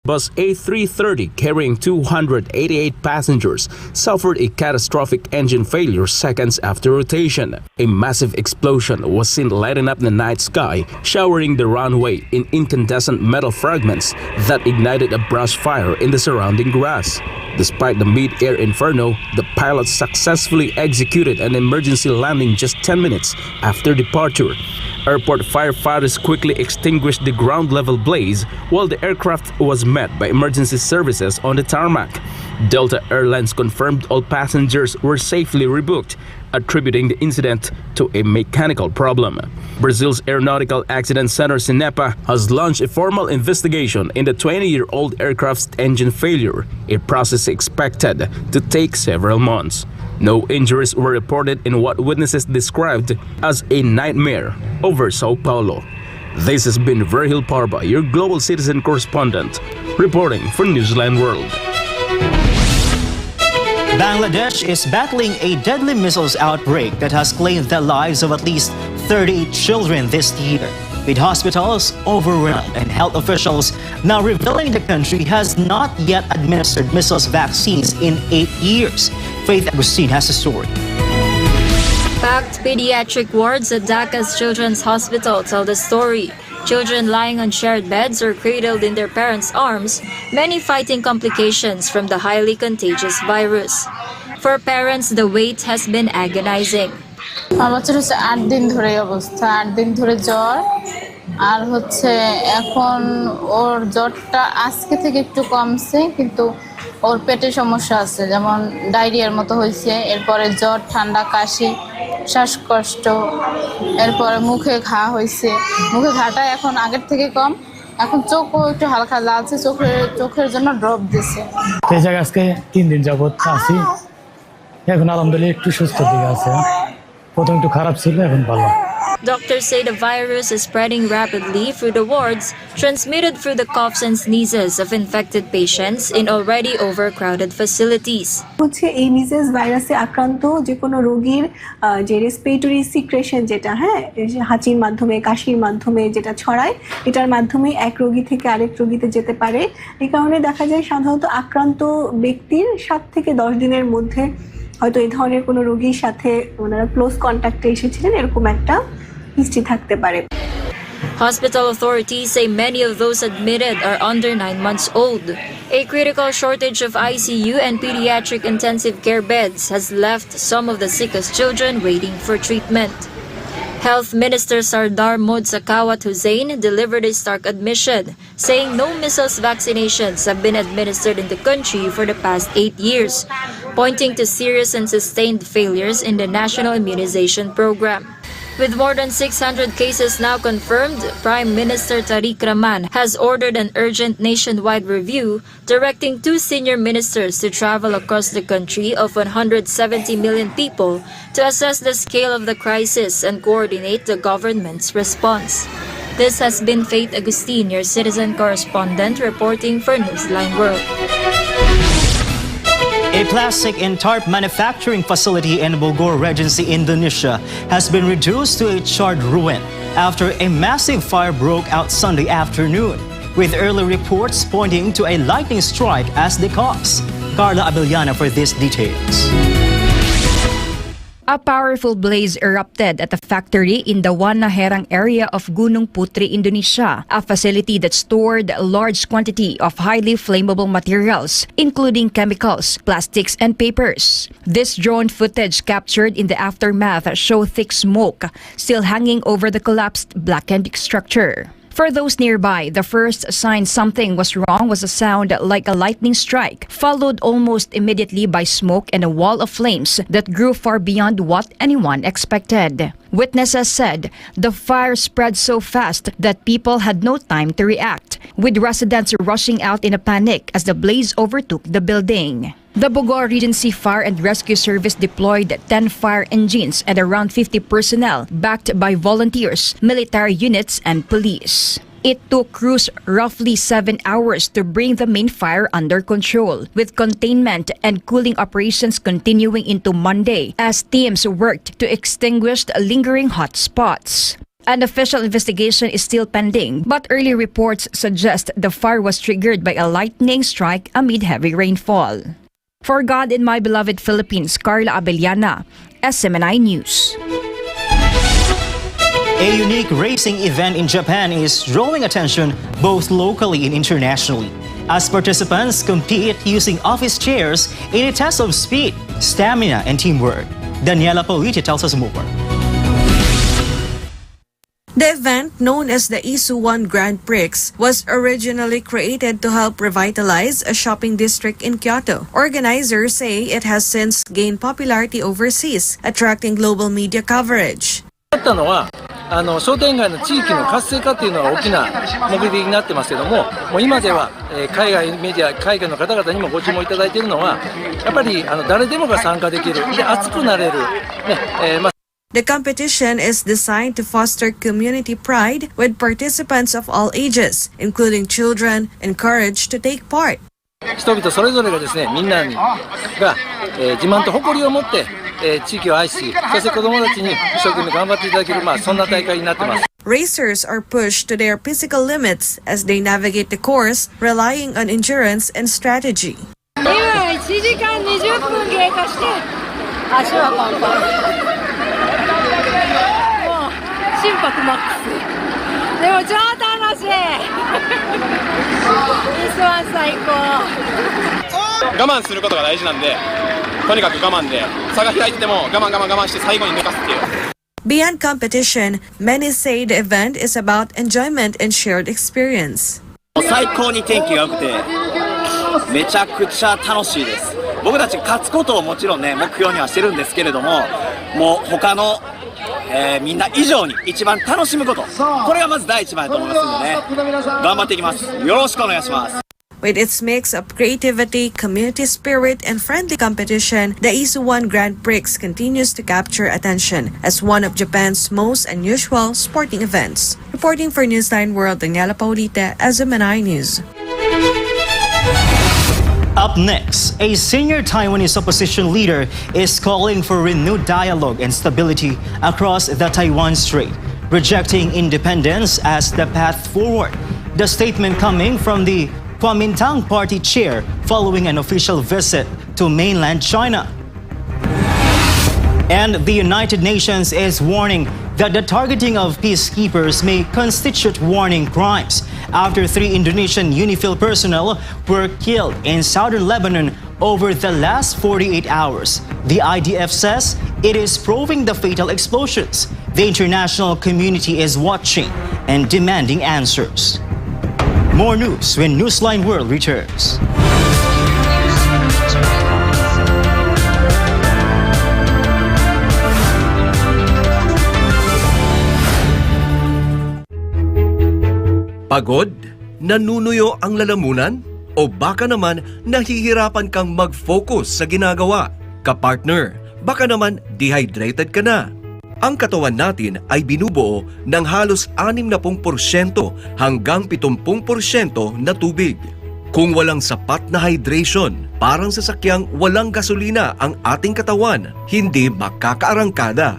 Bus A330, carrying 288 passengers, suffered a catastrophic engine failure seconds after rotation. A massive explosion was seen lighting up the night sky, showering the runway in incandescent metal fragments that ignited a brush fire in the surrounding grass. Despite the mid-air inferno, the pilots successfully executed an emergency landing just 10 minutes after departure. Airport firefighters quickly extinguished the ground-level blaze while the aircraft was met by emergency services on the tarmac. Delta Airlines confirmed all passengers were safely rebooked, attributing the incident to a mechanical problem. Brazil's Aeronautical Accident Center (SMNI) has launched a formal investigation in the 20-year-old aircraft's engine failure, a process expected to take several months. No injuries were reported in what witnesses described as a nightmare over Sao Paulo. This has been Verhil Parba, your global citizen correspondent, reporting for Newsline World. Bangladesh is battling a deadly missiles outbreak that has claimed the lives of at least 30 children this year, with hospitals overwhelmed and health officials now revealing the country has not yet administered measles vaccines in 8 years. Faith Agustin has the story. Packed pediatric wards at Dhaka's Children's Hospital tell the story. Children lying on shared beds or cradled in their parents' arms, many fighting complications from the highly contagious virus. For parents, the wait has been agonizing. আমার বাচ্চার হচ্ছে 8 দিন ধরে অবস্থা, 8 দিন ধরে জ্বর, আর হচ্ছে এখন ওর জ্বরটা আজকে থেকে একটু কমছে, কিন্তু ওর পেটে সমস্যা আছে, যেমন ডায়রিয়ার মতো হয়েছে, এরপরে জ্বর, ঠান্ডা, কাশি, শ্বাসকষ্ট, এরপরে মুখে ঘা হয়েছে, মুখে ঘাটা এখন আগের থেকে কম, এখন চোখও একটু হালকা লালছে, চোখের জন্য ড্রপ দিছে। এই জায়গায় আজকে 3 দিন যাবত আছি, এখন আলহামদুলিল্লাহ একটু সুস্থ দিকে আছে, প্রথম একটু খারাপ ছিল, এখন ভালো। Doctors say the virus is spreading rapidly through the wards, transmitted through the coughs and sneezes of infected patients in already overcrowded facilities. হচ্ছে এই মিজেলস ভাইরাসে আক্রান্ত যে কোনো রোগীর যে রেসপিরেটরি সিক্রেশন যেটা হাঁচির মাধ্যমে, কাশির মাধ্যমে যেটা ছড়ায়, এটার মাধ্যমে এক রোগী থেকে আরেক রোগীতে যেতে পারে। এই কারণে দেখা যায় সাধারণত আক্রান্ত ব্যক্তির 7 থেকে 10 দিনের মধ্যে হয়তো এই ধরনের কোনো রোগীর সাথে ওনারা ক্লোজ কন্ট্যাক্টে এসেছিলেন, এরকম একটা হিস্ট্রি থাকতে পারে। Hospital authorities say many of those admitted are under 9 months old. A critical shortage of ICU and pediatric intensive care beds has left some of the sickest children waiting for treatment. Health Minister Sardar Mod Sakawat Hussain delivered a stark admission, saying no measles vaccinations have been administered in the country for the past 8 years, pointing to serious and sustained failures in the national immunization program. With more than 600 cases now confirmed, Prime Minister Tariq Rahman has ordered an urgent nationwide review, directing 2 senior ministers to travel across the country of 170 million people to assess the scale of the crisis and coordinate the government's response. This has been Faith Agustin, your citizen correspondent, reporting for Newsline World. A plastic and tarp manufacturing facility in Bogor Regency, Indonesia has been reduced to a charred ruin after a massive fire broke out Sunday afternoon, with early reports pointing to a lightning strike as the cause. Carla Abellana for these details. A powerful blaze erupted at a factory in the Wanaherang area of Gunung Putri, Indonesia, a facility that stored a large quantity of highly flammable materials, including chemicals, plastics, and papers. This drone footage captured in the aftermath show thick smoke still hanging over the collapsed blackened structure. For those nearby, the first sign something was wrong was a sound like a lightning strike, followed almost immediately by smoke and a wall of flames that grew far beyond what anyone expected. Witnesses said the fire spread so fast that people had no time to react, with residents rushing out in a panic as the blaze overtook the building. The Bogor Regency Fire and Rescue Service deployed 10 fire engines and around 50 personnel backed by volunteers, military units, and police. It took crews roughly 7 hours to bring the main fire under control, with containment and cooling operations continuing into Monday as teams worked to extinguish lingering hot spots. An official investigation is still pending, but early reports suggest the fire was triggered by a lightning strike amid heavy rainfall. For God in My Beloved Philippines, Carla Abellana, SMNI News. A unique racing event in Japan is drawing attention both locally and internationally, as participants compete using office chairs in a test of speed, stamina, and teamwork. Daniela Politi tells us more. The event, known as the Isuwan Grand Prix, was originally created to help revitalize a shopping district in Kyoto. Organizers say it has since gained popularity overseas, attracting global media coverage. 商店街の地域の活性化っていうのが大きな目的になってますけども、今では海外メディア、海外の方々にもご注目いただいているのは、やっぱり誰でもが参加できる、で熱くなれる、The competition is designed to foster community pride with participants of all ages, including children, encouraged to take part. 人々それぞれがですね、みんなが、自慢と誇りを持って、地域を愛し、そして子どもたちに一生懸命頑張っていただける、そんな大会になってます。Racers are pushed to their physical limits as they navigate the course, relying on endurance and strategy. 今1時間20分経過して足はパンパン。もう心拍マックス。でも超楽しい。イスワン最高。我慢することが大事なんで、とにかく我慢で差が開いてても我慢して最後に抜かすっていう。Beyond competition, many say the event is about enjoyment and shared experience. 最高に天気が良くてめちゃくちゃ楽しいです。僕たち勝つことをもちろんね目標にはしてるんですけれども、もう他の、みんな以上に一番楽しむこと、これがまず第一番だと思いますのでね、頑張っていきます。よろしくお願いします。With its mix of creativity, community spirit, and friendly competition, the Isuwan Grand Prix continues to capture attention as one of Japan's most unusual sporting events. Reporting for Newsline World, Daniela Paulita, SMNI News. Up next, a senior Taiwanese opposition leader is calling for renewed dialogue and stability across the Taiwan Strait, rejecting independence as the path forward. The statement coming from the Kuomintang party chair following an official visit to mainland China. And the United Nations is warning that the targeting of peacekeepers may constitute warning crimes after 3 Indonesian UNIFIL personnel were killed in southern Lebanon over the last 48 hours. The IDF says it is probing the fatal explosions. The international community is watching and demanding answers. More news when Newsline World returns. Pagod? Nanunuyo ang lalamunan? O baka naman nahihirapan kang mag-focus sa ginagawa? Kapartner, baka naman dehydrated ka na. Ang katawan natin ay binubuo ng halos 60% hanggang 70% na tubig. Kung walang sapat na hydration, parang sasakyang walang gasolina ang ating katawan, hindi makakaarangkada.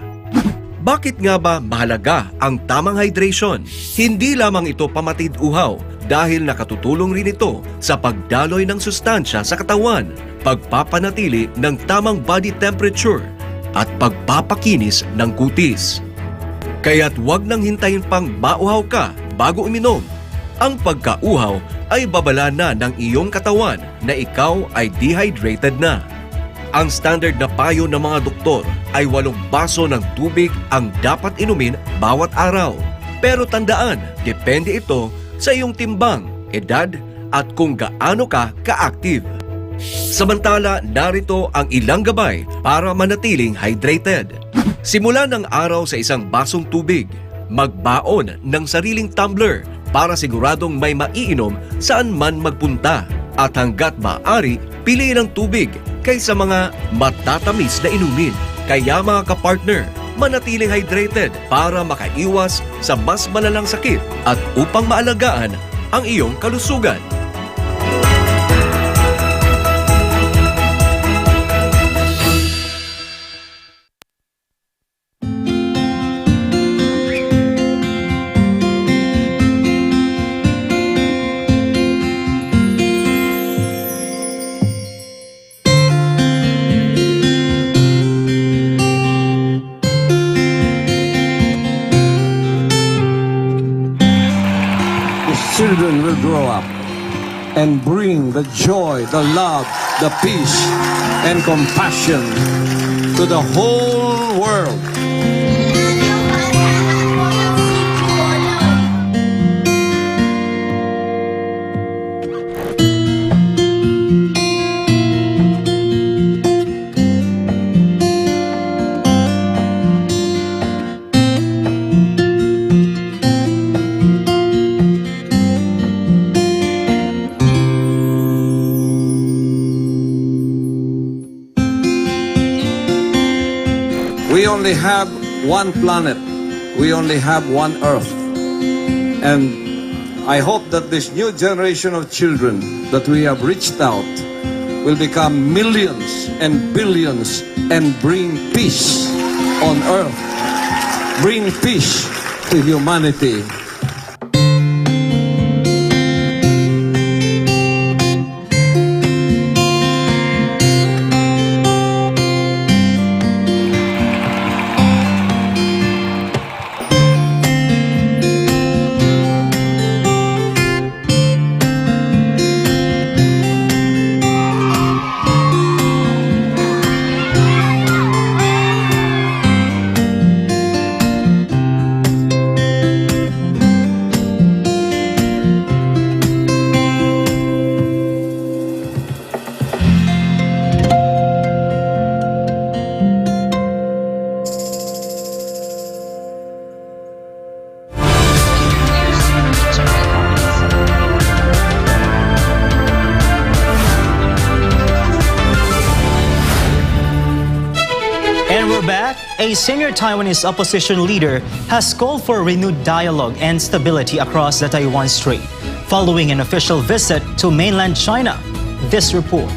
Bakit nga ba mahalaga ang tamang hydration? Hindi lamang ito pamatid uhaw dahil nakatutulong rin ito sa pagdaloy ng sustansya sa katawan, pagpapanatili ng tamang body temperature, at pagpapakinis ng kutis. Kaya't huwag nang hintayin pang mauhaw ka bago uminom. Ang pagkauhaw ay babala na ng iyong katawan na ikaw ay dehydrated na. Ang standard na payo ng mga doktor ay 8 baso ng tubig ang dapat inumin bawat araw. Pero tandaan, depende ito sa iyong timbang, edad at kung gaano ka ka-active. Samantala, narito ang ilang gabay para manatiling hydrated. Simula ng araw sa isang basong tubig. Magbaon ng sariling tumbler para siguradong may maiinom saan man magpunta. At hanggat maaari, piliin ang tubig kaysa mga matatamis na inumin. Kaya mga kapartner, manatiling hydrated para makaiwas sa mas malalang sakit at upang maalagaan ang iyong kalusugan. those children will grow up and bring the joy, the love, the peace, and compassion to the whole world. We only have one planet. We only have one Earth. And I hope that this new generation of children that we have reached out will become millions and billions and bring peace on Earth. Bring peace to humanity. And we're back. A senior Taiwanese opposition leader has called for renewed dialogue and stability across the Taiwan Strait following an official visit to mainland China. This report.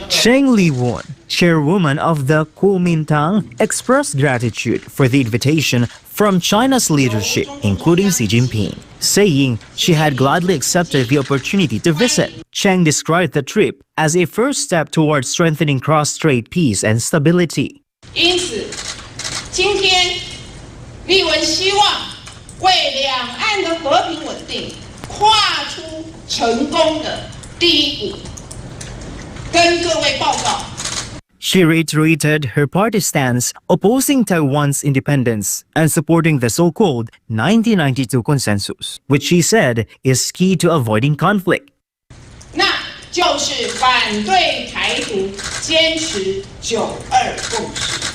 Cheng Li-won, chairwoman of the Kuomintang, expressed gratitude for the invitation from China's leadership, including Xi Jinping, saying she had gladly accepted the opportunity to visit. Cheng described the trip as a first step towards strengthening cross-strait peace and stability. 因此，今天立文希望为两岸的和平稳定跨出成功的第一步，跟各位报告。 She reiterated her party stance opposing Taiwan's independence and supporting the so-called 1992 consensus, which she said is key to avoiding conflict. 那就是反对台独，坚持9·2共识。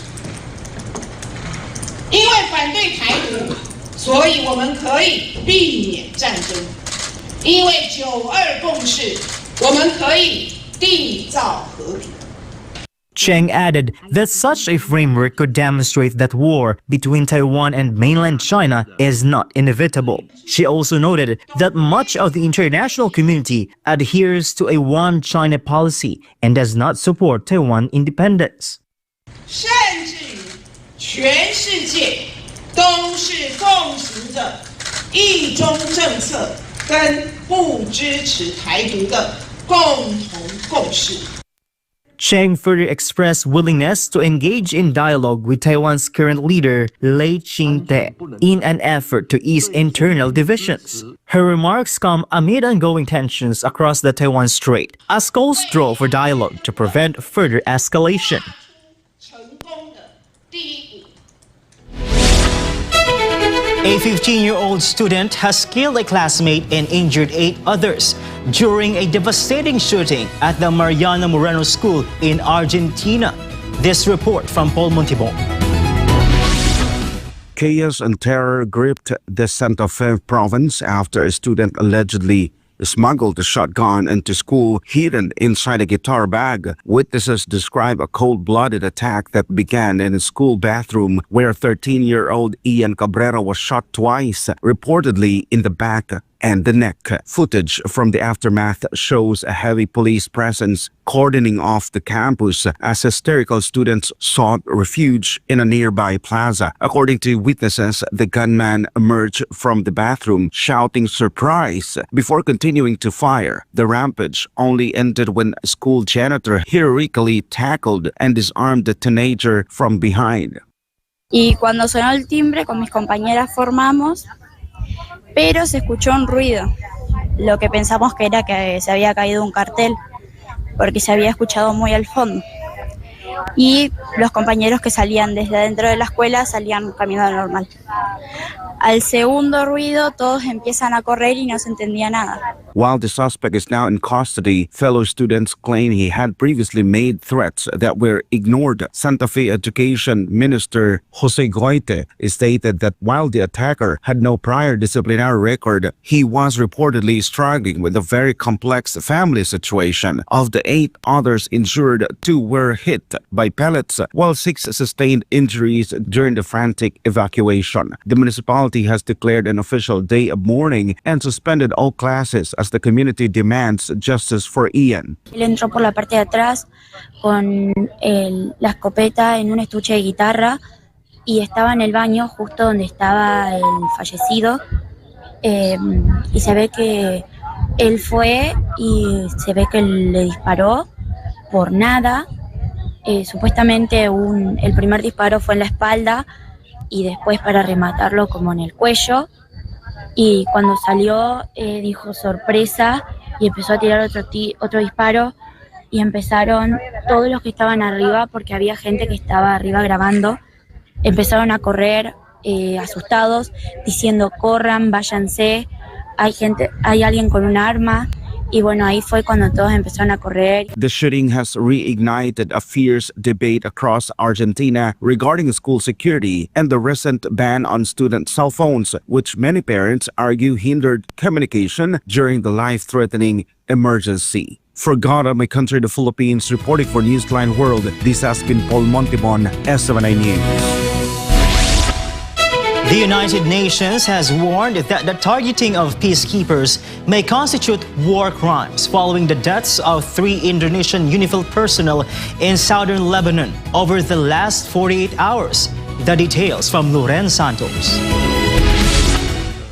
因为反对台独，所以我们可以避免战争；因为9·2共识，我们可以缔造和平。 Cheng added that such a framework could demonstrate that war between Taiwan and mainland China is not inevitable. She also noted that much of the international community adheres to a one China policy and does not support Taiwan independence. 甚至于全世界都是奉行着一中政策跟不支持台独的共同共识。 Cheng further expressed willingness to engage in dialogue with Taiwan's current leader, Lei Ching-te, in an effort to ease internal divisions. Her remarks come amid ongoing tensions across the Taiwan Strait, as calls draw for dialogue to prevent further escalation. A 15-year-old student has killed a classmate and injured 8 others during a devastating shooting at the Mariano Moreno School in Argentina. This report from Paul Montibon. Chaos and terror gripped the Santa Fe province after a student allegedly smuggled a shotgun into school hidden inside a guitar bag. Witnesses describe a cold-blooded attack that began in a school bathroom where 13-year-old Ian Cabrera was shot twice, reportedly in the back and the neck. Footage from the aftermath shows a heavy police presence cordoning off the campus as hysterical students sought refuge in a nearby plaza. According to witnesses, the gunman emerged from the bathroom shouting "surprise" before continuing to fire. The rampage only ended when a school janitor heroically tackled and disarmed the teenager from behind. Y cuando sonó el timbre, con mis compañeras formamos pero se escuchó un ruido, lo que pensamos que era que se había caído un cartel, porque se había escuchado muy al fondo. Y los compañeros que salían desde adentro de la escuela salían caminando normal. Al segundo ruido, todos empiezan a correr y no se entendía nada. While the suspect is now in custody, fellow students claim he had previously made threats that were ignored. Santa Fe Education Minister Jose Goite stated that while the attacker had no prior disciplinary record, he was reportedly struggling with a very complex family situation. Of the 8 others injured, 2 were hit by pellets, while 6 sustained injuries during the frantic evacuation. The municipality has declared an official day of mourning and suspended all classes as the community demands justice for Ian. Él entró por la parte de atrás con la escopeta en un estuche de guitarra y estaba en el baño justo donde estaba el fallecido, y se ve que él fue y se ve que le disparó por nada. Supuestamente el primer disparo fue en la espalda y después para rematarlo como en el cuello, y cuando salió dijo sorpresa y empezó a tirar otro disparo, y empezaron todos los que estaban arriba, porque había gente que estaba arriba grabando, empezaron a correr asustados diciendo corran, váyanse, hay alguien con un arma. Y bueno, ahí fue cuando todos empezaron a correr. The shooting has reignited a fierce debate across Argentina regarding school security and the recent ban on student cell phones, which many parents argue hindered communication during the life-threatening emergency. For God, my country, the Philippines, reporting for Newsline World, this has been Paul Montibon, SMNI News. The United Nations has warned that the targeting of peacekeepers may constitute war crimes following the deaths of 3 Indonesian UNIFIL personnel in southern Lebanon over the last 48 hours. The details from Loren Santos.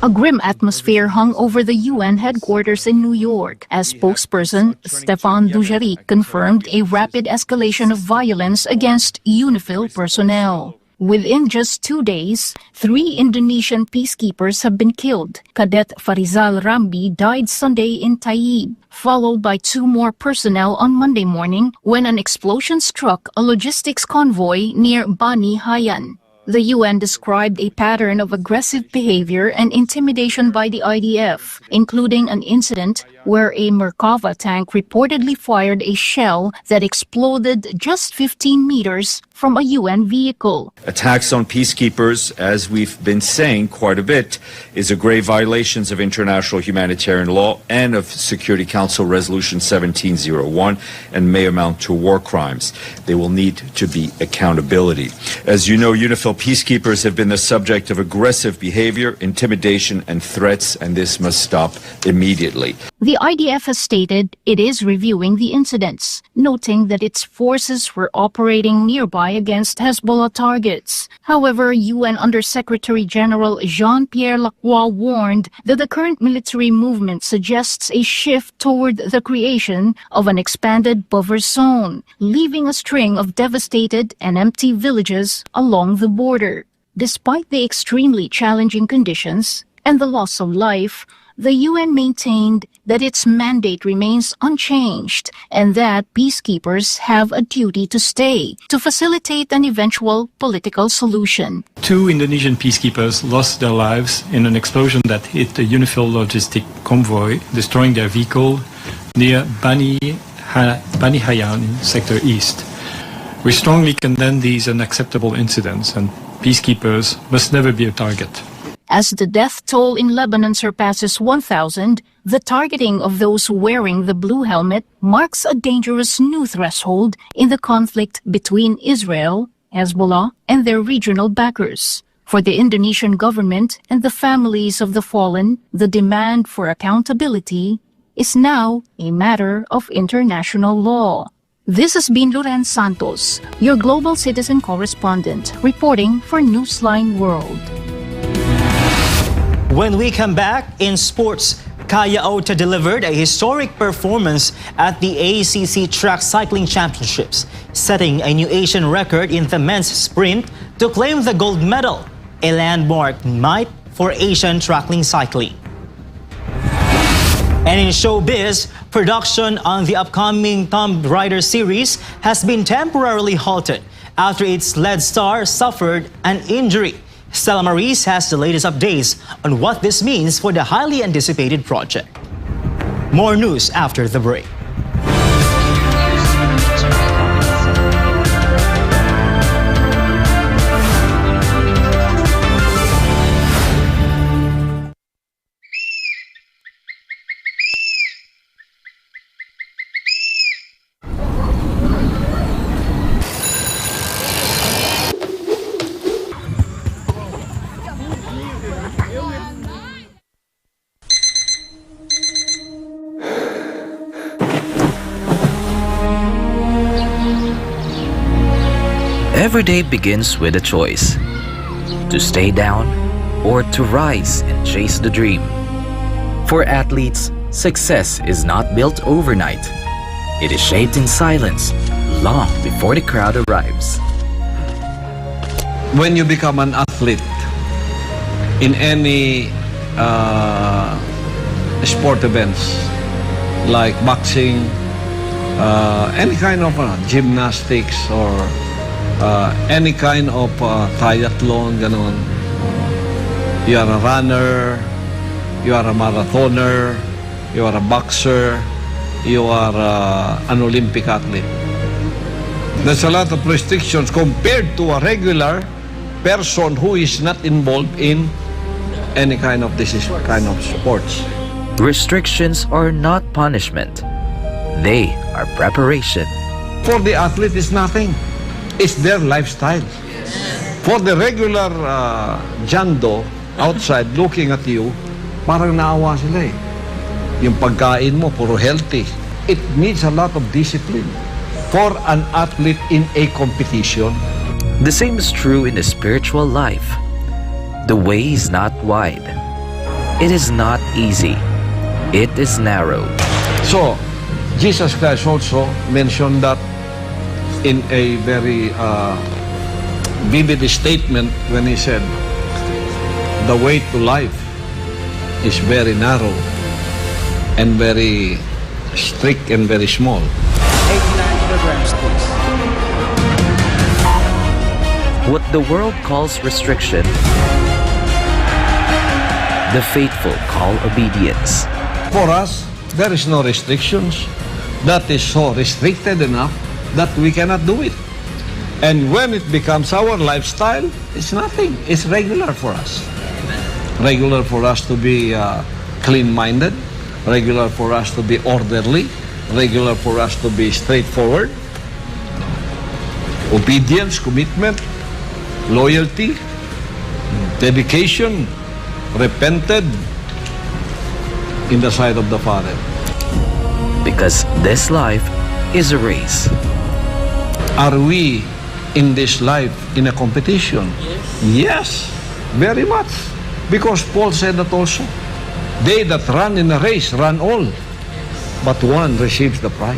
A grim atmosphere hung over the UN headquarters in New York as spokesperson Stefan Dujarric confirmed a rapid escalation of violence against UNIFIL personnel. Within just 2 days, 3 Indonesian peacekeepers have been killed. Cadet Farizal Rambi died Sunday in Taib, followed by 2 more personnel on Monday morning when an explosion struck a logistics convoy near Bani Hayan. The UN described a pattern of aggressive behavior and intimidation by the IDF, including an incident where a Merkava tank reportedly fired a shell that exploded just 15 meters from a UN vehicle. Attacks on peacekeepers, as we've been saying quite a bit, is a grave violation of international humanitarian law and of Security Council Resolution 1701 and may amount to war crimes. There will need to be accountability. As you know, UNIFIL peacekeepers have been the subject of aggressive behavior, intimidation, and threats, and this must stop immediately. The IDF has stated it is reviewing the incidents, noting that its forces were operating nearby against Hezbollah targets. However, UN Under-Secretary General Jean-Pierre Lacroix warned that the current military movement suggests a shift toward the creation of an expanded buffer zone, leaving a string of devastated and empty villages along the border. Despite the extremely challenging conditions and the loss of life, the UN maintained that its mandate remains unchanged and that peacekeepers have a duty to stay to facilitate an eventual political solution. 2 Indonesian peacekeepers lost their lives in an explosion that hit a UNIFIL logistic convoy, destroying their vehicle near Bani Hayan in Sector East. We strongly condemn these unacceptable incidents, and peacekeepers must never be a target. As the death toll in Lebanon surpasses 1,000, the targeting of those wearing the blue helmet marks a dangerous new threshold in the conflict between Israel, Hezbollah, and their regional backers. For the Indonesian government and the families of the fallen, the demand for accountability is now a matter of international law. This has been Loren Santos, your global citizen correspondent, reporting for Newsline World. When we come back in sports, Kaya Ota delivered a historic performance at the ACC Track Cycling Championships, setting a new Asian record in the men's sprint to claim the gold medal, a landmark night for for Asian Trackling Cycling. And in showbiz, production on the upcoming Tomb Raider series has been temporarily halted after its lead star suffered an injury. Stella Maris has the latest updates on what this means for the highly anticipated project. More news after the break. Every day begins with a choice: to stay down or to rise and chase the dream. For athletes, success is not built overnight. It is shaped in silence long before the crowd arrives. When you become an athlete in any sport events like boxing, any kind of gymnastics or any kind of triathlon, ganon. You are a runner, you are a marathoner, you are a boxer, you are an Olympic athlete. There's a lot of restrictions compared to a regular person who is not involved in any kind of this kind of sports. Restrictions are not punishment. They are preparation. For the athlete, it's nothing. It's their lifestyle. For the regular jando outside looking at you, parang naawa sila eh. Yung pagkain mo, puro healthy. It needs a lot of discipline for an athlete in a competition. The same is true in the spiritual life. The way is not wide. It is not easy. It is narrow. So, Jesus Christ also mentioned that in a very vivid statement when he said, the way to life is very narrow and very strict and very small. 89 kilograms, please. What the world calls restriction, the faithful call obedience. For us, there is no restrictions. That is so restricted enough that we cannot do it. And when it becomes our lifestyle, it's nothing. It's regular for us. Regular for us to be clean-minded, regular for us to be orderly, regular for us to be straightforward. Obedience, commitment, loyalty, dedication, repented in the sight of the Father. Because this life is a race. Are we in this life in a competition? Yes, very much. Because Paul said that also. They that run in a race run all, but one receives the prize.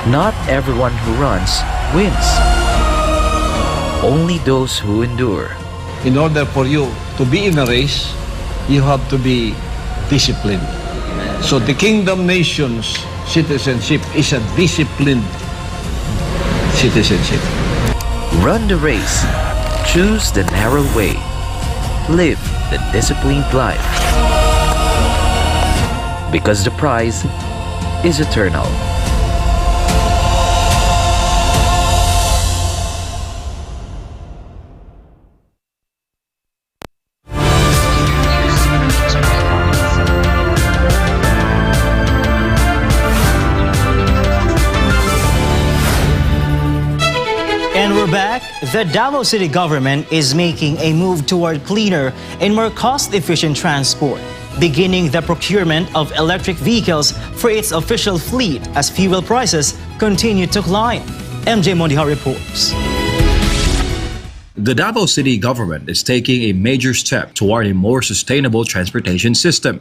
Not everyone who runs wins. Only those who endure. In order for you to be in a race, you have to be disciplined. So the kingdom nation's citizenship is a disciplined citizenship. Run the race. Choose the narrow way. Live the disciplined life. Because the prize is eternal. And we're back. The Davao City government is making a move toward cleaner and more cost-efficient transport, beginning the procurement of electric vehicles for its official fleet as fuel prices continue to climb. MJ Mondiha reports. The Davao City government is taking a major step toward a more sustainable transportation system.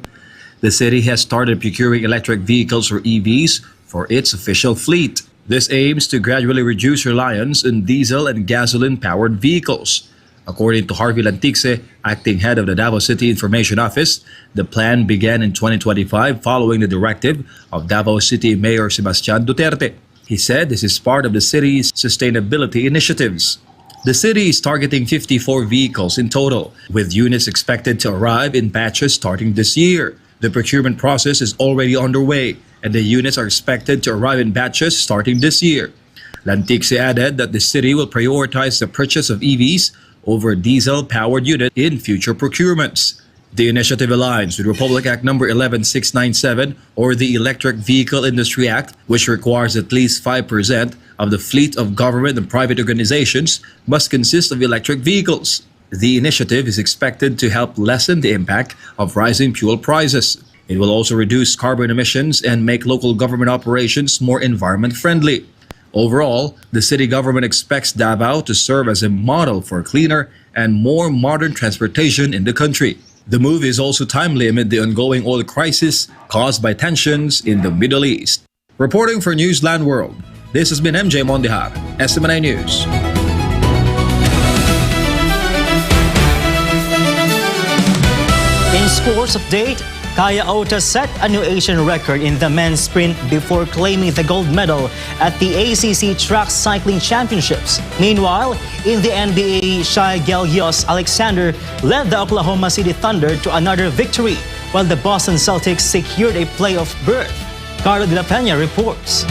The city has started procuring electric vehicles or EVs for its official fleet. This aims to gradually reduce reliance on diesel and gasoline-powered vehicles. According to Harvey Lantixe, acting head of the Davao City Information Office, the plan began in 2025 following the directive of Davao City Mayor Sebastian Duterte. He said this is part of the city's sustainability initiatives. The city is targeting 54 vehicles in total, with units expected to arrive in batches starting this year. The procurement process is already underway, and the units are expected to arrive in batches starting this year. Lantixe added that the city will prioritize the purchase of EVs over diesel-powered unit in future procurements. The initiative aligns with Republic Act No. 11697 or the Electric Vehicle Industry Act, which requires at least 5% of the fleet of government and private organizations must consist of electric vehicles. The initiative is expected to help lessen the impact of rising fuel prices. It will also reduce carbon emissions and make local government operations more environment-friendly. Overall, the city government expects Davao to serve as a model for cleaner and more modern transportation in the country. The move is also timely amid the ongoing oil crisis caused by tensions in the Middle East. Reporting for Newsline World, this has been MJ Mondejar, SMNI News. In sports update, Kaya Ota set a new Asian record in the men's sprint before claiming the gold medal at the ACC Track Cycling Championships. Meanwhile, in the NBA, Shai Gilgeous-Alexander led the Oklahoma City Thunder to another victory, while the Boston Celtics secured a playoff berth. Carlo De La Peña reports.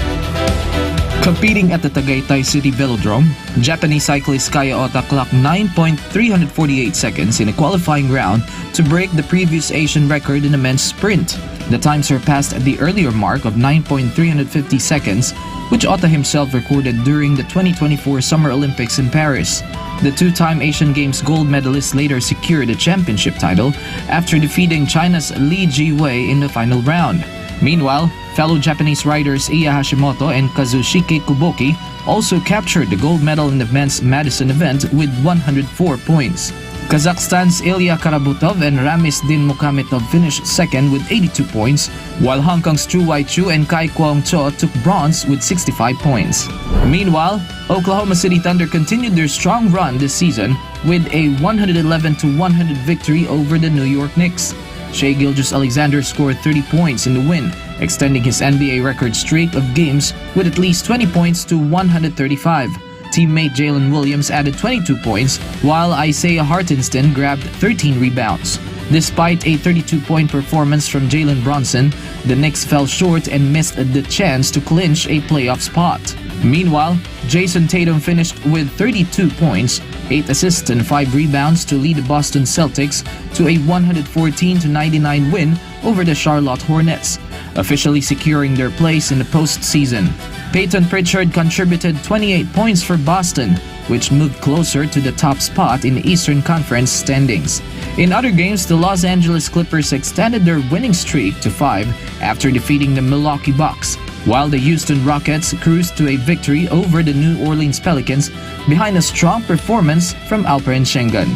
Competing at the Tagaytay City Velodrome, Japanese cyclist Kaya Ota clocked 9.348 seconds in a qualifying round to break the previous Asian record in the men's sprint. The time surpassed the earlier mark of 9.350 seconds, which Ota himself recorded during the 2024 Summer Olympics in Paris. The two-time Asian Games gold medalist later secured a championship title after defeating China's Li Jiwei in the final round. Meanwhile, fellow Japanese riders Iya Hashimoto and Kazushiki Kuboki also captured the gold medal in the men's Madison event with 104 points. Kazakhstan's Ilya Karabutov and Ramis Din Mukametov finished second with 82 points, while Hong Kong's Chu Wai-Chu and Kai Kwong Cho took bronze with 65 points. Meanwhile, Oklahoma City Thunder continued their strong run this season with a 111-100 victory over the New York Knicks. Shai Gilgeous-Alexander scored 30 points in the win, extending his NBA record streak of games with at least 20 points to 135. Teammate Jalen Williams added 22 points, while Isaiah Hartenstein grabbed 13 rebounds. Despite a 32-point performance from Jalen Brunson, the Knicks fell short and missed the chance to clinch a playoff spot. Meanwhile, Jason Tatum finished with 32 points, 8 assists and 5 rebounds to lead the Boston Celtics to a 114-99 win over the Charlotte Hornets, officially securing their place in the postseason. Peyton Pritchard contributed 28 points for Boston, which moved closer to the top spot in the Eastern Conference standings. In other games, the Los Angeles Clippers extended their winning streak to 5 after defeating the Milwaukee Bucks, while the Houston Rockets cruised to a victory over the New Orleans Pelicans behind a strong performance from Alperen Şengün.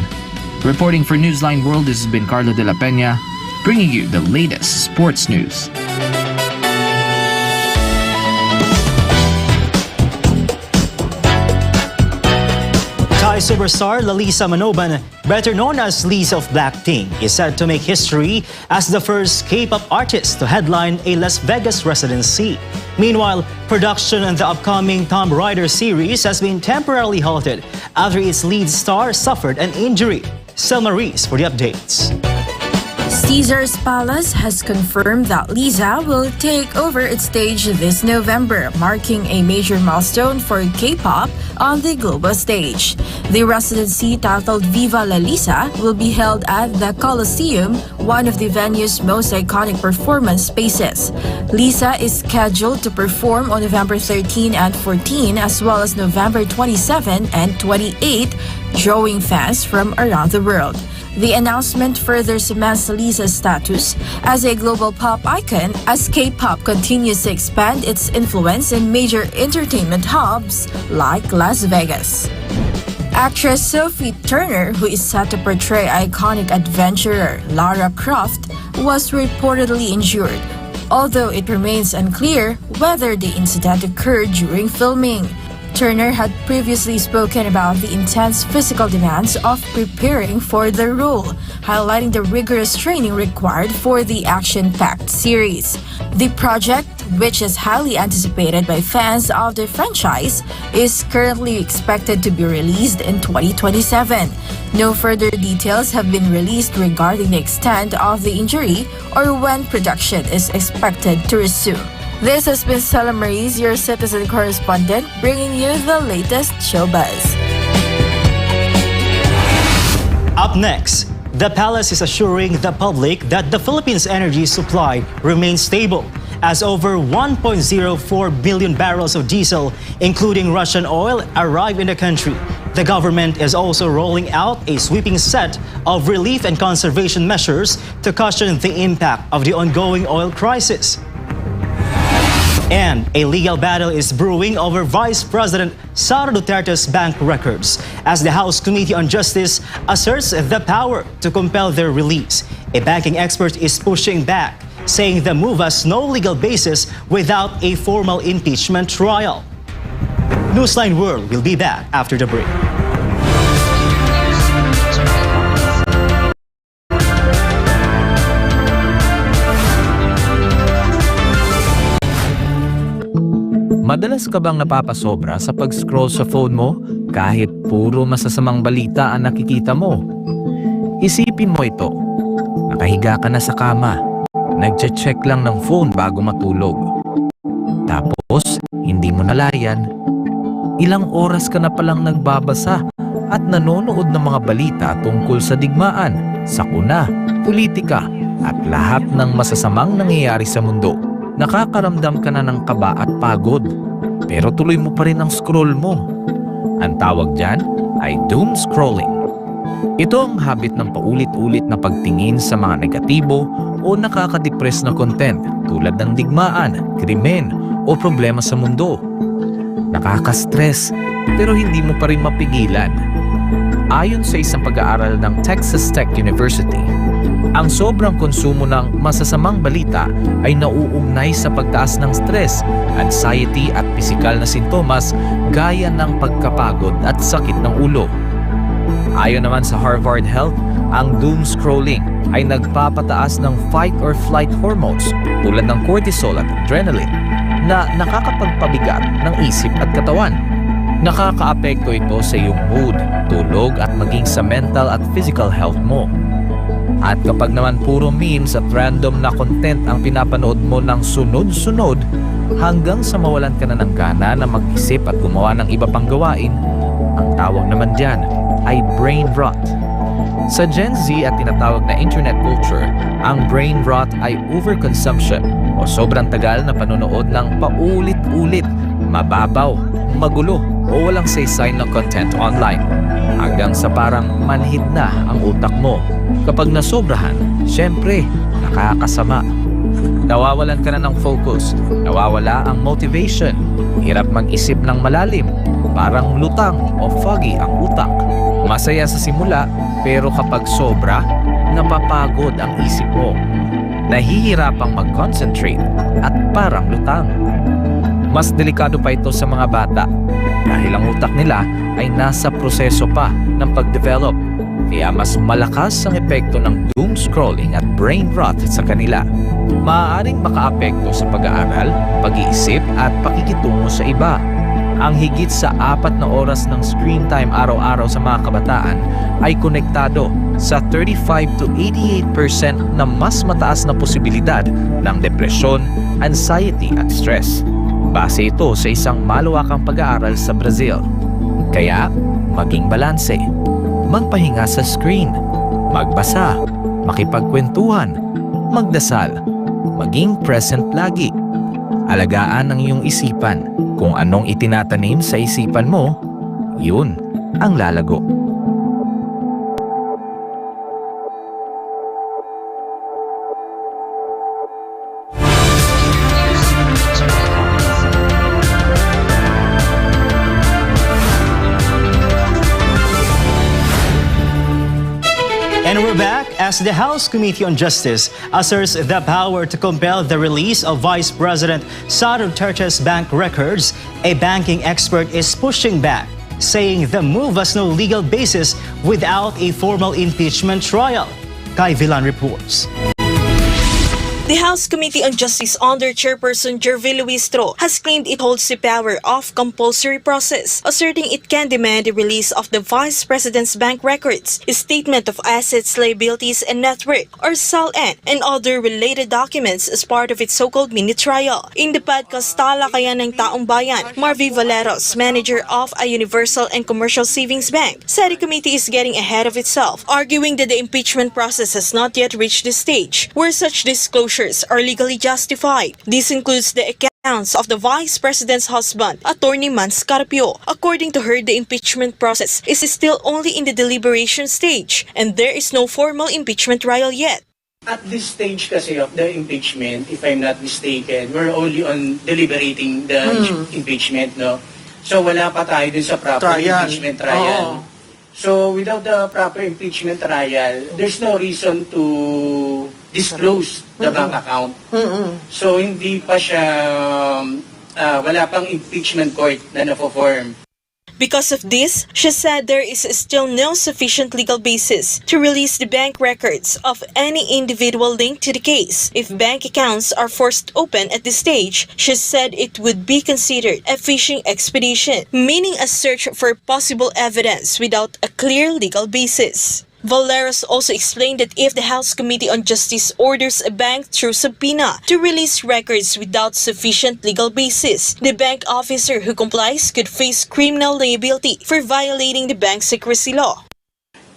Reporting for Newsline World, this has been Carlo De La Peña, bringing you the latest sports news. Thai superstar Lalisa Manoban, better known as Lisa of Blackpink, is set to make history as the first K-pop artist to headline a Las Vegas residency. Meanwhile, production on the upcoming Tomb Raider series has been temporarily halted after its lead star suffered an injury. Selma Reese for the updates. Caesars Palace has confirmed that Lisa will take over its stage this November, marking a major milestone for K-pop on the global stage. The residency, titled Viva La Lisa, will be held at the Coliseum, one of the venue's most iconic performance spaces. Lisa is scheduled to perform on November 13 and 14, as well as November 27 and 28, drawing fans from around the world. The announcement further cements Lisa's status as a global pop icon as K-pop continues to expand its influence in major entertainment hubs like Las Vegas. Actress Sophie Turner, who is set to portray iconic adventurer Lara Croft, was reportedly injured although it remains unclear whether the incident occurred during filming. Turner had previously spoken about the intense physical demands of preparing for the role, highlighting the rigorous training required for the action-packed series. The project, which is highly anticipated by fans of the franchise, is currently expected to be released in 2027. No further details have been released regarding the extent of the injury or when production is expected to resume. This has been Stella Maurice, your citizen correspondent, bringing you the latest showbuzz. Up next, the palace is assuring the public that the Philippines' energy supply remains stable as over 1.04 billion barrels of diesel, including Russian oil, arrive in the country. The government is also rolling out a sweeping set of relief and conservation measures to cushion the impact of the ongoing oil crisis. And a legal battle is brewing over Vice President Sara Duterte's bank records as the House Committee on Justice asserts the power to compel their release. A banking expert is pushing back, saying the move has no legal basis without a formal impeachment trial. Newsline World will be back after the break. Madalas ka bang napapasobra sa pag-scroll sa phone mo kahit puro masasamang balita ang nakikita mo? Isipin mo ito. Nakahiga ka na sa kama. Nagche-check lang ng phone bago matulog. Tapos, hindi mo nalayan. Ilang oras ka na palang nagbabasa at nanonood ng mga balita tungkol sa digmaan, sakuna, politika at lahat ng masasamang nangyayari sa mundo. Nakakaramdam ka na ng kaba at pagod, pero tuloy mo pa rin ang scroll mo. Ang tawag dyan ay doom scrolling. Ito ang habit ng paulit-ulit na pagtingin sa mga negatibo o nakaka-depress na content tulad ng digmaan, krimen o problema sa mundo. Nakaka-stress pero hindi mo pa rin mapigilan. Ayon sa isang pag-aaral ng Texas Tech University, ang sobrang konsumo ng masasamang balita ay nauugnay sa pagtaas ng stress, anxiety at pisikal na sintomas gaya ng pagkapagod at sakit ng ulo. Ayon naman sa Harvard Health, ang doom scrolling ay nagpapataas ng fight or flight hormones tulad ng cortisol at adrenaline na nakakapagpabigat ng isip at katawan. Nakakaapekto ito sa iyong mood, tulog at maging sa mental at physical health mo. At kapag naman puro memes at random na content ang pinapanood mo ng sunod-sunod hanggang sa mawalan ka na ng gana na mag-isip at gumawa ng iba pang gawain, ang tawag naman dyan ay brain rot. Sa Gen Z at tinatawag na internet culture, ang brain rot ay overconsumption o sobrang tagal na panonood ng paulit-ulit, mababaw, magulo o walang saysay na content online hanggang sa parang manhid na ang utak mo. Kapag nasobrahan, syempre, nakakasama. Nawawalan ka na ng focus, nawawala ang motivation, hirap mag-isip ng malalim, parang lutang o foggy ang utak. Masaya sa simula, pero kapag sobra, napapagod ang isip mo. Nahihirapang mag-concentrate at parang lutang. Mas delikado pa ito sa mga bata dahil ang utak nila ay nasa proseso pa ng pag-develop. Kaya mas malakas ang epekto ng doom scrolling at brain rot sa kanila. Maaaring makaapekto sa pag-aaral, pag-iisip at pakikitungo sa iba. Ang higit sa 4 na oras ng screen time araw-araw sa mga kabataan ay konektado sa 35 to 88% na mas mataas na posibilidad ng depresyon, anxiety at stress. Base ito sa isang malawakang pag-aaral sa Brazil. Kaya, maging balanse. Magpahinga sa screen, magbasa, makipagkwentuhan, magdasal, maging present lagi. Alagaan ang iyong isipan. Kung anong itinatanim sa isipan mo, yun ang lalago. And we're back as the House Committee on Justice asserts the power to compel the release of Vice President Sara Duterte's bank records, a banking expert is pushing back, saying the move has no legal basis without a formal impeachment trial. Kai Villan reports. The House Committee on Justice under Chairperson Jervy Luistro has claimed it holds the power of compulsory process, asserting it can demand the release of the Vice President's bank records, statement of assets, liabilities, and net worth, or SALN, and other related documents as part of its so-called mini-trial. In the podcast Talakayan ng Taong Bayan, Marvy Valeros, manager of a universal and commercial savings bank, said the committee is getting ahead of itself, arguing that the impeachment process has not yet reached the stage where such disclosures are legally justified. This includes the accounts of the Vice President's husband, Attorney Mans Carpio. According to her, the impeachment process is still only in the deliberation stage and there is no formal impeachment trial yet. At this stage kasi of the impeachment, if I'm not mistaken, we're only on deliberating the impeachment, no? So wala pa tayo dun sa proper impeachment trial. So without the proper impeachment trial, there's no reason to disclose the bank account. So hindi pa siya, wala pang impeachment court na na-form. Because of this, she said there is still no sufficient legal basis to release the bank records of any individual linked to the case. If bank accounts are forced open at this stage, she said it would be considered a fishing expedition, meaning a search for possible evidence without a clear legal basis. Valeros also explained that if the House Committee on Justice orders a bank through subpoena to release records without sufficient legal basis, the bank officer who complies could face criminal liability for violating the bank secrecy law.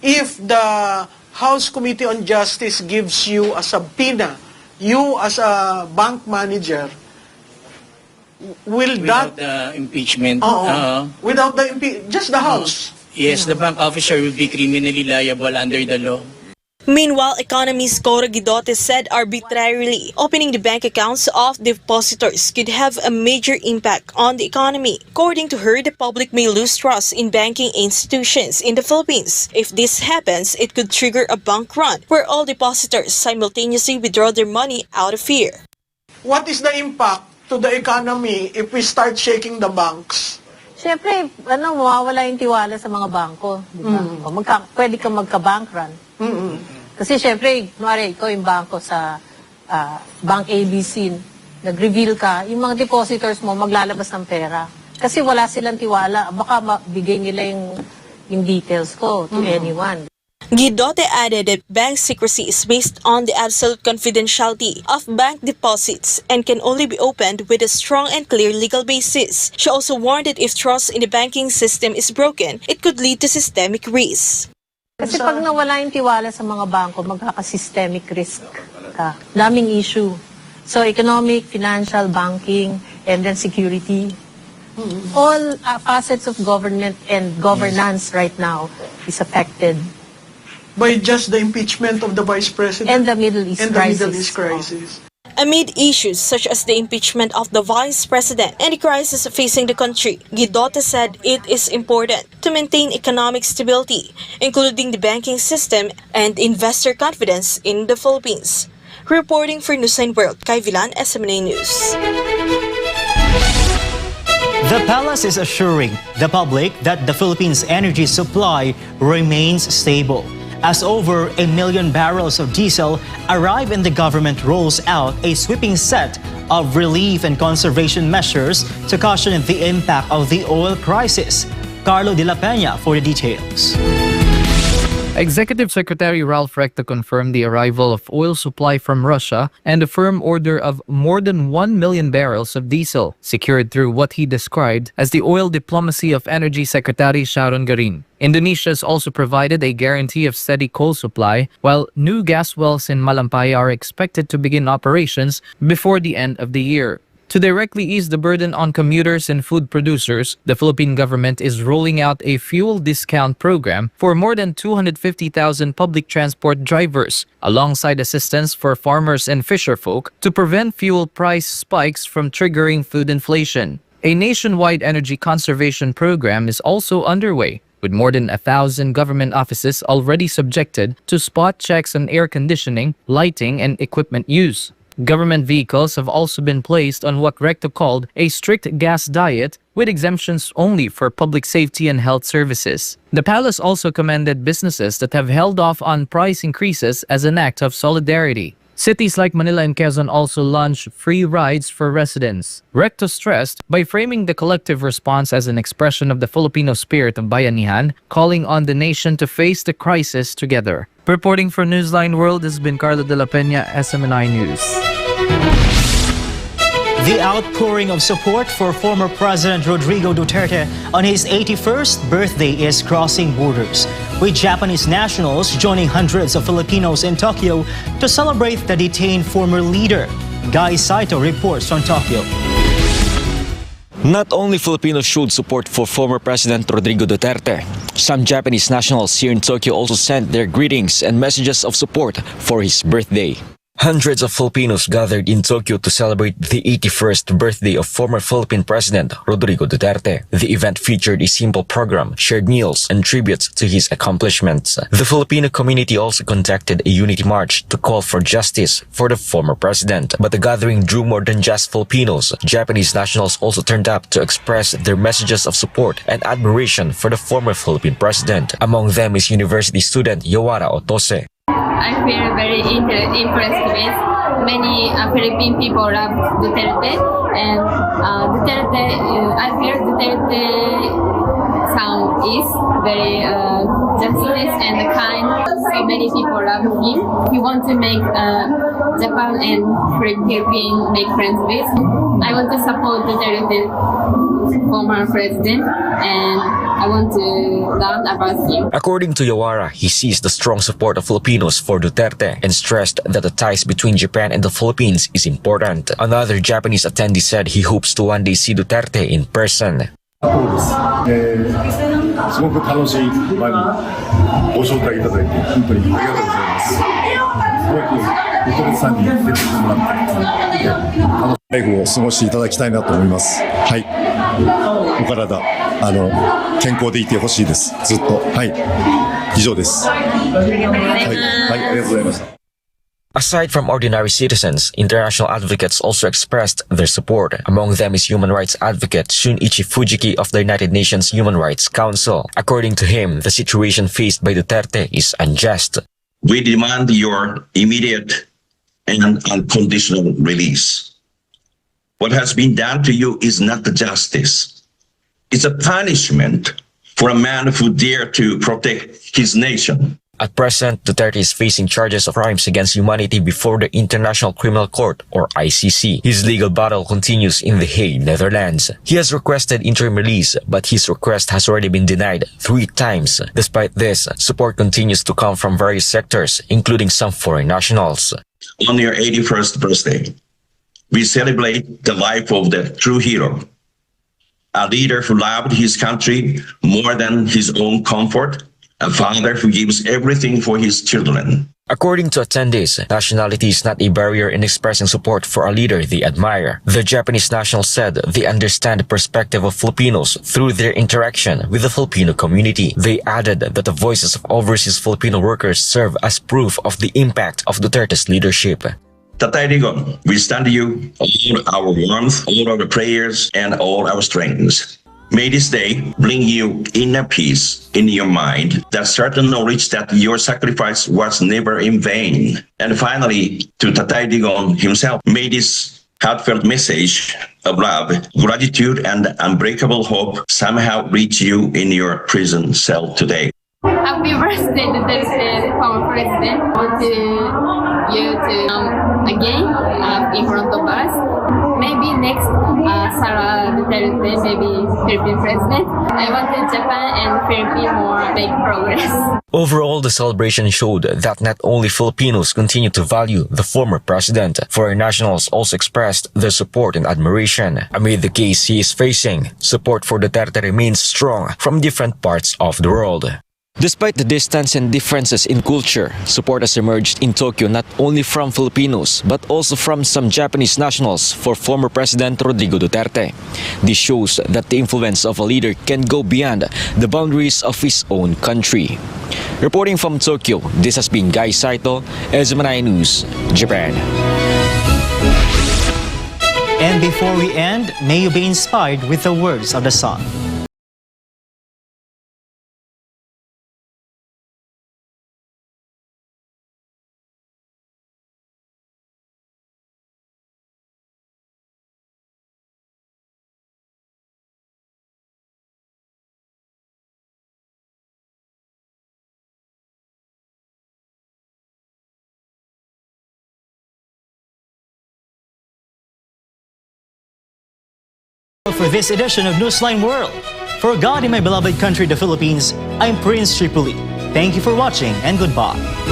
If the House Committee on Justice gives you a subpoena, you as a bank manager, without the impeachment, without the just the House. Yes, the bank officer will be criminally liable under the law. Meanwhile, economist Cora Guidote said arbitrarily opening the bank accounts of depositors could have a major impact on the economy. According to her, the public may lose trust in banking institutions in the Philippines. If this happens, it could trigger a bank run where all depositors simultaneously withdraw their money out of fear. What is the impact to the economy if we start shaking the banks? Siyempre, mawawala yung tiwala sa mga bangko. Diba? Pwede kang magka-bank run. Kasi siyempre, kunwari, ikaw yung bangko sa Bank ABC, nag-reveal ka, yung mga depositors mo maglalabas ng pera. Kasi wala silang tiwala. Baka mabigay nila yung details ko to anyone. Guidote added that bank secrecy is based on the absolute confidentiality of bank deposits and can only be opened with a strong and clear legal basis. She also warned that if trust in the banking system is broken, it could lead to systemic risk. Kasi pag nawala yung tiwala sa mga bangko, magkaka-systemic risk ka. Daming issue. So economic, financial, banking, and then security. All facets of government and governance right now is affected. By just the impeachment of the Vice President and the Middle East crisis. Amid issues such as the impeachment of the Vice President and the crisis facing the country, Guidote said it is important to maintain economic stability, including the banking system and investor confidence in the Philippines. Reporting for Newsline World, Kai Villan, SMNI News. The palace is assuring the public that the Philippines' energy supply remains stable, as over 1 million barrels of diesel arrive and the government rolls out a sweeping set of relief and conservation measures to cushion the impact of the oil crisis. Carlo de la Peña for the details. Executive Secretary Ralph Recto confirmed the arrival of oil supply from Russia and a firm order of more than 1 million barrels of diesel, secured through what he described as the oil diplomacy of Energy Secretary Sharon Garin. Indonesia has also provided a guarantee of steady coal supply, while new gas wells in Malampaya are expected to begin operations before the end of the year. To directly ease the burden on commuters and food producers, the Philippine government is rolling out a fuel discount program for more than 250,000 public transport drivers, alongside assistance for farmers and fisherfolk to prevent fuel price spikes from triggering food inflation. A nationwide energy conservation program is also underway, with more than 1,000 government offices already subjected to spot checks on air conditioning, lighting, and equipment use. Government vehicles have also been placed on what Recto called a strict gas diet, with exemptions only for public safety and health services. The palace also commended businesses that have held off on price increases as an act of solidarity. Cities like Manila and Quezon also launched free rides for residents. Recto stressed by framing the collective response as an expression of the Filipino spirit of bayanihan, calling on the nation to face the crisis together. Reporting for Newsline World has been Carlo de la Peña, SMNI News. The outpouring of support for former President Rodrigo Duterte on his 81st birthday is crossing borders, with Japanese nationals joining hundreds of Filipinos in Tokyo to celebrate the detained former leader. Guy Saito reports from Tokyo. Not only Filipinos showed support for former President Rodrigo Duterte, some Japanese nationals here in Tokyo also sent their greetings and messages of support for his birthday. Hundreds of Filipinos gathered in Tokyo to celebrate the 81st birthday of former Philippine President Rodrigo Duterte. The event featured a simple program, shared meals, and tributes to his accomplishments. The Filipino community also conducted a unity march to call for justice for the former president. But the gathering drew more than just Filipinos. Japanese nationals also turned up to express their messages of support and admiration for the former Philippine president. Among them is university student Yawara Otose. I feel very impressed with many Philippine people love Duterte, and Duterte, I feel Duterte sound is very justice and kind. So many people love him. He wants to make Japan and Philippines make friends with. I want to support Duterte, former president, and I want to learn about him. According to Yawara, he sees the strong support of Filipinos for Duterte and stressed that the ties between Japan and the Philippines is important. Another Japanese attendee said he hopes to one day see Duterte in person. すごく楽しい場にご招待いただいて本当にありがとうございます。早くお父さんに出てきてもらって楽しいライフを過ごしていただきたいなと思います。はい。お体健康でいてほしいです。ずっと以上です。はい、ありがとうございました。 Aside from ordinary citizens, international advocates also expressed their support. Among them is human rights advocate Shunichi Fujiki of the United Nations Human Rights Council. According to him, the situation faced by Duterte is unjust. We demand your immediate and unconditional release. What has been done to you is not justice. It's a punishment for a man who dared to protect his nation. At present, Duterte is facing charges of crimes against humanity before the International Criminal Court, or ICC. His legal battle continues in The Hague, Netherlands. He has requested interim release, but his request has already been denied 3 times. Despite this, support continues to come from various sectors, including some foreign nationals. On your 81st birthday, we celebrate the life of the true hero, a leader who loved his country more than his own comfort, a father who gives everything for his children. According to attendees, nationality is not a barrier in expressing support for a leader they admire. The Japanese nationals said they understand the perspective of Filipinos through their interaction with the Filipino community. They added that the voices of overseas Filipino workers serve as proof of the impact of Duterte's leadership. Tatay Digong, we stand you all our warmth, all our prayers, and all our strengths. May this day bring you inner peace in your mind, that certain knowledge that your sacrifice was never in vain. And finally, to Tatay Digong himself, may this heartfelt message of love, gratitude, and unbreakable hope somehow reach you in your prison cell today. Happy birthday, Duterte, former president. I want you to again in front of us. Maybe next Sarah Duterte, maybe Philippine president. I want Japan and Philippines more make progress. Overall, the celebration showed that not only Filipinos continue to value the former president, foreign nationals also expressed their support and admiration. Amid the case he is facing, support for Duterte remains strong from different parts of the world. Despite the distance and differences in culture, support has emerged in Tokyo not only from Filipinos but also from some Japanese nationals for former President Rodrigo Duterte. This shows that the influence of a leader can go beyond the boundaries of his own country. Reporting from Tokyo, this has been Guy Saito, SMNI News, Japan. And before we end, may you be inspired with the words of the song. For this edition of Newsline World. For God in my beloved country, the Philippines, I'm Prince Tripoli. Thank you for watching and goodbye.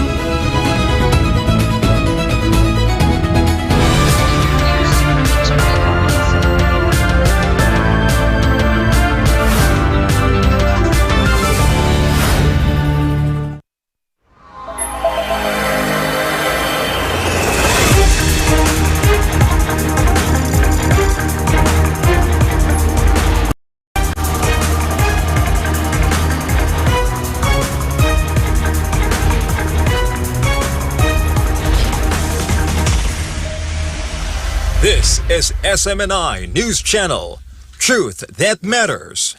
This is SMNI News Channel. Truth that matters.